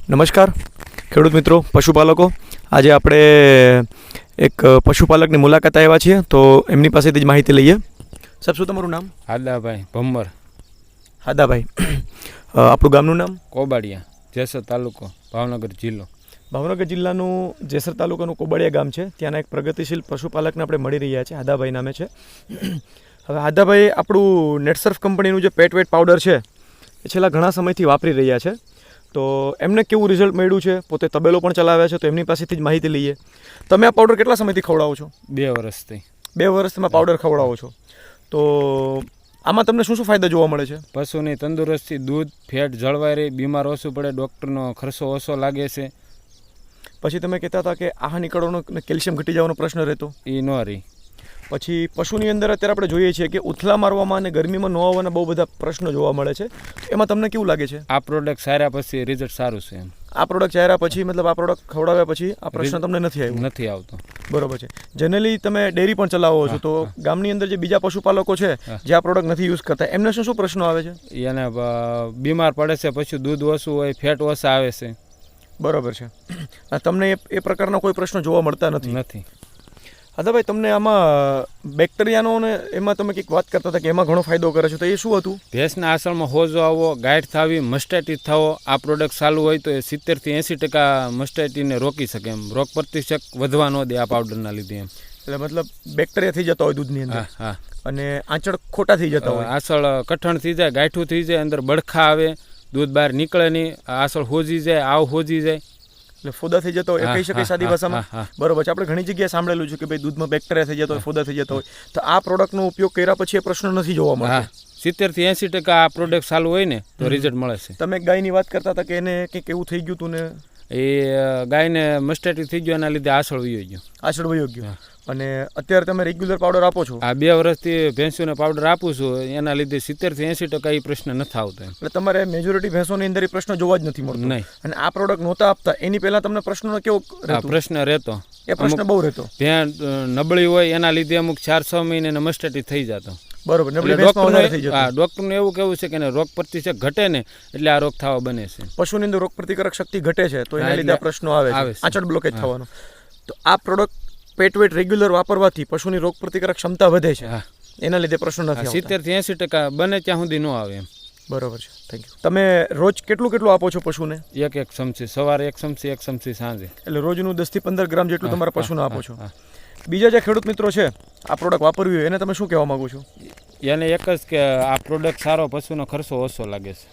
નમસ્કાર ખેડૂત મિત્રો, પશુપાલકો. આજે આપણે એક પશુપાલકની મુલાકાત આવ્યા છીએ, તો એમની પાસેથી જ માહિતી લઈએ. સાહેબ, શું તમારું નામ? હાદાભાઈ ભમ્મર. હાદાભાઈ, આપણું ગામનું નામ? કોબાડિયા, જેસર તાલુકો, ભાવનગર જિલ્લો. ભાવનગર જિલ્લાનું જેસર તાલુકાનું કોબાડિયા ગામ છે. ત્યાંના એક પ્રગતિશીલ પશુપાલકને આપણે મળી રહ્યા છે. હાદાભાઈ નામે છે. હવે હાદાભાઈ આપણું નેટસર્ફ કંપનીનું જે પેટ વેટ પાવડર છે એ છેલ્લા ઘણા સમયથી વાપરી રહ્યા છે. તો એમને કેવું રિઝલ્ટ મળ્યું છે, પોતે તબેલો પણ ચલાવ્યા છે, તો એમની પાસેથી જ માહિતી લઈએ. તમે આ પાવડર કેટલા સમયથી ખવડાવો છો? 2 વર્ષથી. 2 વર્ષથી તમે પાવડર ખવડાવો છો. તો આમાં તમને શું શું ફાયદા જોવા મળે છે? પશુની તંદુરસ્તી, દૂધ, ફેટ જળવાઈ રહે, બીમાર ઓછું પડે, ડૉક્ટરનો ખર્ચો ઓછો લાગે છે. પછી તમે કહેતા હતા કે આહાર નીકળવાનો કેલ્શિયમ ઘટી જવાનો પ્રશ્ન રહેતો, એ ન રહી. પછી પશુની અંદર અત્યારે આપણે જોઈએ છીએ કે ઉથલા મારવામાં અને ગરમીમાં ન આવવાના બહુ બધા પ્રશ્નો જોવા મળે છે. એમાં તમને કેવું લાગે છે? આ પ્રોડક્ટ સાર્યા પછી રિઝલ્ટ સારું છે. આ પ્રોડક્ટ ચાર્યા પછી, મતલબ આ પ્રોડક્ટ ખવડાવ્યા પછી આ પ્રશ્ન તમને નથી આવતો. બરોબર છે. જનરલી તમે ડેરી પણ ચલાવો છો, તો ગામની અંદર જે બીજા પશુપાલકો છે જે આ પ્રોડક્ટ નથી યુઝ કરતા, એમને શું શું પ્રશ્નો આવે છે? એને બીમાર પડે છે, પછી દૂધ ઓછું હોય, ફેટ ઓછા આવે છે. બરોબર છે. તમને એ પ્રકારના કોઈ પ્રશ્નો જોવા મળતા નથી? હાદાભાઈ, તમને આમાં બેક્ટેરિયાનો ને એમાં તમે કંઈક વાત કરતા હતા કે એમાં ઘણો ફાયદો કરે છે, તો એ શું હતું? ભેંસના આસળમાં હોજો આવવો, ગાંઠ થવી, મસ્ટાઇટિસ થવો, આ પ્રોડક્ટ ચાલુ હોય તો એ 70 થી 80% મસ્ટાઇટિસને રોકી શકે એમ. રોગ પ્રતિશક વધવા ન દે આ પાવડરના લીધે એમ. એટલે મતલબ બેક્ટેરિયા થઈ જતા હોય દૂધની અંદર, હા, અને આંચળ ખોટા થઈ જતા હોય, આસળ કઠણ થઈ જાય, ગાંઠું થઈ જાય, અંદર બળખા આવે, દૂધ બહાર નીકળે નહીં, આસળ હોજી જાય, આવ હોજી જાય, એટલે ફોદા થઈ જતો હોય, એ કહી શકાય સાદી ભાષામાં. બરોબર છે. આપણે ઘણી જગ્યાએ સાંભળેલું છે કે ભાઈ દૂધમાં બેક્ટેરિયા થઈ જતો હોય, ફોદા થઈ જતો હોય, તો આ પ્રોડક્ટનો ઉપયોગ કર્યા પછી એ પ્રશ્ન નથી જોવા મળતો. 70 થી 80% આ પ્રોડક્ટ ચાલુ હોય ને તો રિઝલ્ટ મળે છે. તમે ગાયની વાત કરતા હતા કે એને કંઈક એવું થઈ ગયું હતું ને? એ ગાયને મસ્ટાઇટિસ થઈ ગયો, એના લીધે આસળ વયો ગયો. અને અત્યારે તમે રેગ્યુલર પાવડર આપો છો? આ 2 વર્ષથી ભેંસોને પાવડર આપું છું, એના લીધે 70 થી 80% એ પ્રશ્ન નથી આવતો. એટલે તમારે મેજોરિટી ભેંસોની અંદર એ પ્રશ્ન જોવા જ નથી મળતો? નહીં. અને આ પ્રોડક્ટ નહોતા આપતા એની પહેલા તમને પ્રશ્નનો કેવો પ્રશ્ન રહેતો? એ પ્રશ્ન બહુ રહેતો. ભેં નબળી હોય એના લીધે અમુક 4-6 મહિને મસ્ટાઇટિસ થઈ જતો. બરોબર. ડોક્ટરનું એવું કેવું છે કે રોગ પ્રતિશક ઘટે ને એટલે આ રોગ થવા બને છે. પશુની અંદર રોગ પ્રતિકારક શક્તિ ઘટે છે, તો એના લીધે આ પ્રશ્નો આવે છે, આંચળ બ્લોકેજ થવાનો. તો આ પ્રોડક્ટ પેટવેટ રેગ્યુલર વાપરવાથી પશુની રોગ પ્રતિકારક ક્ષમતા વધે છે, એના લીધે પ્રશ્નો નથી આવતા. 70 થી 80% બને ત્યાં સુધી ન આવે એમ. બરોબર છે. Thank you. તમે રોજ કેટલું આપો છો પશુને? એક ચમચી સવારે, 1 ચમચી, 1 ચમચી સાંજે. એટલે રોજનું 10 થી 15 ગ્રામ જેટલું તમારા પશુને આપો છો. બીજા જે ખેડૂત મિત્રો છે આ પ્રોડક્ટ વાપરવી હોય એને તમે શું કહેવા માંગો છો? એને એક જ કે આ પ્રોડક્ટ સારો, પશુનો ખર્ચો ઓછો લાગે છે.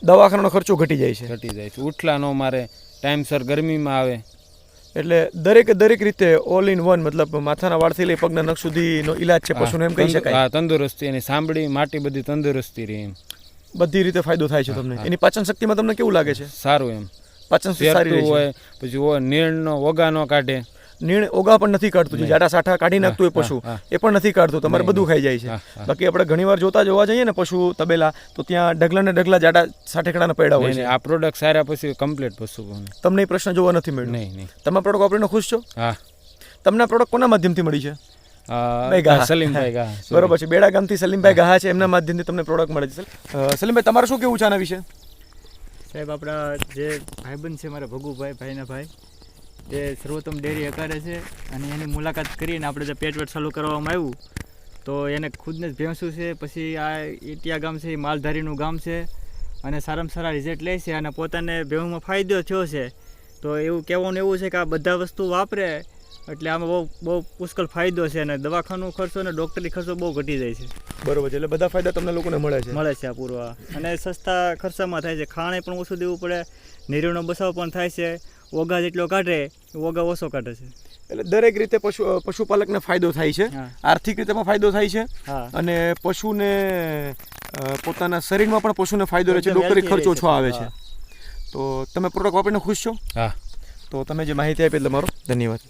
દવાખાનાનો ખર્ચો ઘટી જાય છે. ઉઠલા નો મારે, ટાઈમસર ગરમીમાં આવે, એટલે દરેક રીતે ઓલ ઇન વન, મતલબ માથાના વાળથી લઈ પગના નખ સુધીનો ઈલાજ છે પશુને, એમ કહી શકાય. તંદુરસ્તી, એની સાંભળી માટી બધી તંદુરસ્તી રહે એમ. બધી રીતે ફાયદો થાય છે તમને. એની પાચન શક્તિમાં તમને કેવું લાગે છે? સારું એમ. પાચન શક્તિ સારી હોય. પછી નીણનો ઓગા ન કાઢે. નીણ ઓગા પણ નથી કાઢતું, જે જાડા સાઠા કાઢી નાખતું હોય પશુ એ પણ નથી કાઢતું, તમારે બધું ખાઈ જાય છે. બાકી આપણે ઘણીવાર જોવા જઈએ ને પશુ તબેલા, તો ત્યાં ઢગલા ને ઢગલા જાડા સાઠેકડાના પૈડા હોય છે. આ પ્રોડક્ટ સારા પછી કમ્પ્લીટ પશુ તમને એ પ્રશ્ન જોવા નથી મળ્યો? નહીં. તમે પ્રોડક્ટ વાપરીને ખુશ છો? હા. તમને આ પ્રોડક્ટ કોના માધ્યમથી મળી છે? સલીમભાઈ ગાહ. બરોબર છે. બેડા ગામથી સલીમભાઈ ગાહ છે, એમના માધ્યમથી તમને પ્રોડક્ટ મળે છે. સલીમભાઈ, તમારે શું કેવું છે આના વિશે? સાહેબ, આપણા જે ભાઈબંધ છે મારા ભાઈના ભાઈ, તે સર્વોત્તમ ડેરી હકારે છે, અને એની મુલાકાત કરીને આપણે જે પેટવેટ ચાલુ કરવામાં આવ્યું, તો એને ખુદને જ ભેંસું છે. પછી આ ઇટિયા ગામ છે, એ માલધારીનું ગામ છે, અને સારામાં સારા રિઝલ્ટ લે છે, અને પોતાને ભેંસમાં ફાયદો થયો છે. તો એવું કહેવાનું એવું છે કે આ બધા વસ્તુ વાપરે એટલે આમાં બહુ પુષ્કળ ફાયદો છે, અને દવાખાનો ખર્ચો અને ડૉક્ટરી ખર્ચો બહુ ઘટી જાય છે. બરોબર છે. એટલે બધા ફાયદા તમને લોકોને મળે છે આ પૂરવા, અને સસ્તા ખર્ચામાં થાય છે. ખાણે પણ ઓછું દેવું પડે, નીરવનો બસાવ પણ થાય છે, ઓગા જેટલો કાઢે ઓગા ઓછો કાઢે છે. એટલે દરેક રીતે પશુપાલકને ફાયદો થાય છે, આર્થિક રીતે પણ ફાયદો થાય છે, અને પશુને પોતાના શરીરમાં પણ પશુને ફાયદો રહે છે, ડૉક્ટરી ખર્ચો ઓછો આવે છે. તો તમે પ્રોડક્ટ વાપરીને ખુશ છો? હા. તો તમે જે માહિતી આપી તમારો ધન્યવાદ.